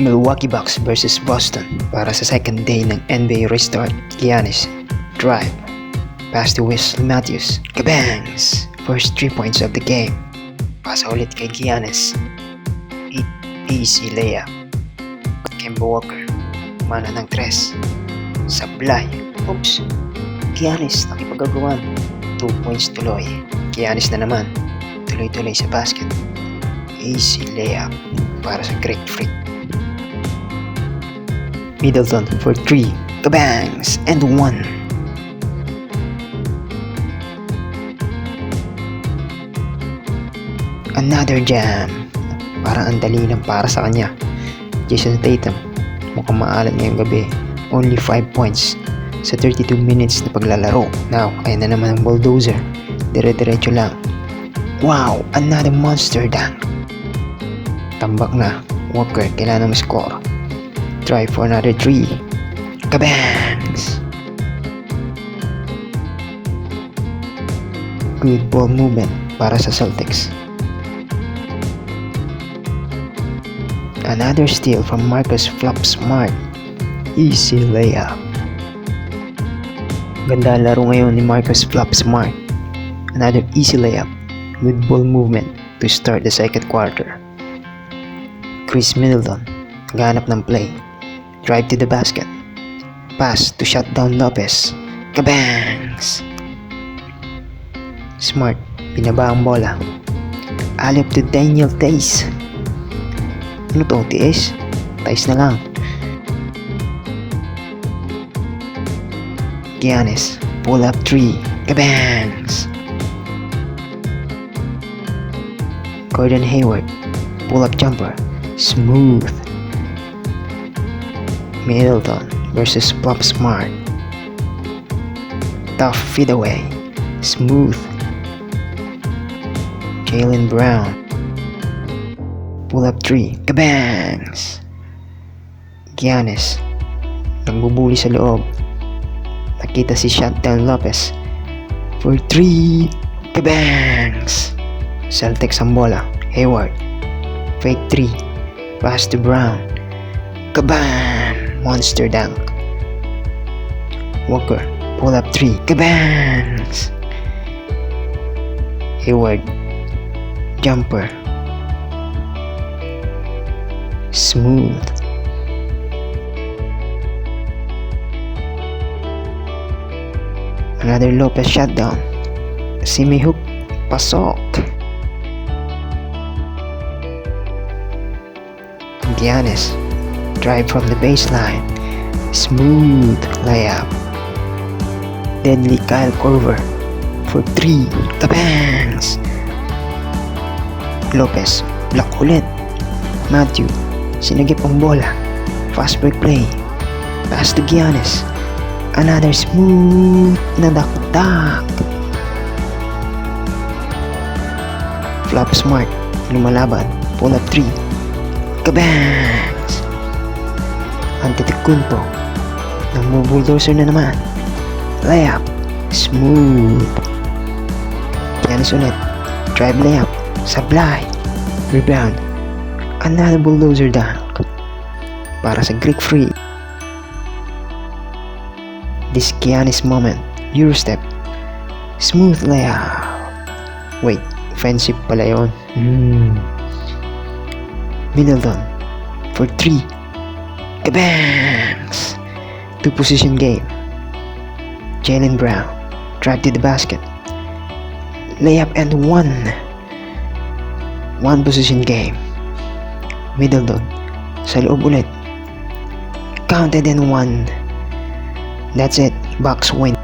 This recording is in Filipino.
Milwaukee Bucks versus Boston para sa second day ng NBA restart. Giannis, drive, pass to Wesley Matthews, kabangs! First 3 points of the game. Pasa ulit kay Giannis. Easy layup. Kemba Walker, mana ng 3. Sablay. Oops. Giannis nakipagagawan. 2 points tuloy. Giannis na naman. Tuloy-tuloy sa basket. Easy layup para sa Greek Freak. Middleton for 3. Kabangs! And 1. Another jam. Parang ang dali lang para sa kanya. Jason Tatum, mukhang maalat ngayong gabi. Only 5 points sa 32 minutes na paglalaro. Now, ayan na naman ang Bulldozer. Dire-diretso lang. Wow! Another monster dunk. Tambak na. Walker, kailangan score. Try for another 3. Kabangs! Good ball movement para sa Celtics. Another steal from Marcus Flop Smart. Easy layup. Ganda laro ngayon ni Marcus Flop Smart. Another easy layup. Good ball movement to start the second quarter. Chris Middleton, naghanap ng play. Drive to the basket. Pass to shut down Lopez. Kabangs! Smart, binaba ang bola. Alley to Daniel Tays. Ano to, TS? Tays na lang. Giannis, pull up 3. Kabangs! Gordon Hayward, pull up jumper. Smooth. Middleton versus Flop Smart. Tough feed away. Smooth. Jaylen Brown. Pull up 3. Kabangs! Giannis. Nagbubuli sa loob. Nakita si Shutdown Lopez. For 3. Kabangs! Celtics ang bola. Hayward. Fake 3. Pass to Brown. Kabam! Monster dunk. Walker. Pull up 3. Kabangs! Hayward. Jumper. Smooth. Another Lopez shutdown. Simi hook. Pasok. Giannis. Drive from the baseline. Smooth layup. Deadly Kyle Korver for 3. Kabangs! Lopez. Block ulit. Matthew. Sinagip ang bola. Fast break play. Pass to Giannis. Another smooth na dakdak. Flop Smart. Lumalaban. Pull up 3. Kabangs! Antetokounpo. Bulldozer na naman. Layup. Smooth. Giannis ulit. Drive layup. Sablay. Rebound. Another Bulldozer dunk. Para sa Greek Free. This Giannis moment. Eurostep. Smooth layup. Wait. Offensive pala yun. Middleton. For 3. Kabangs! 2 position game. Jaylen Brown. Drive to the basket. Layup and 1. 1 position game. Middleton. Sa loob ulit. Counted and 1. That's it. Bucks win.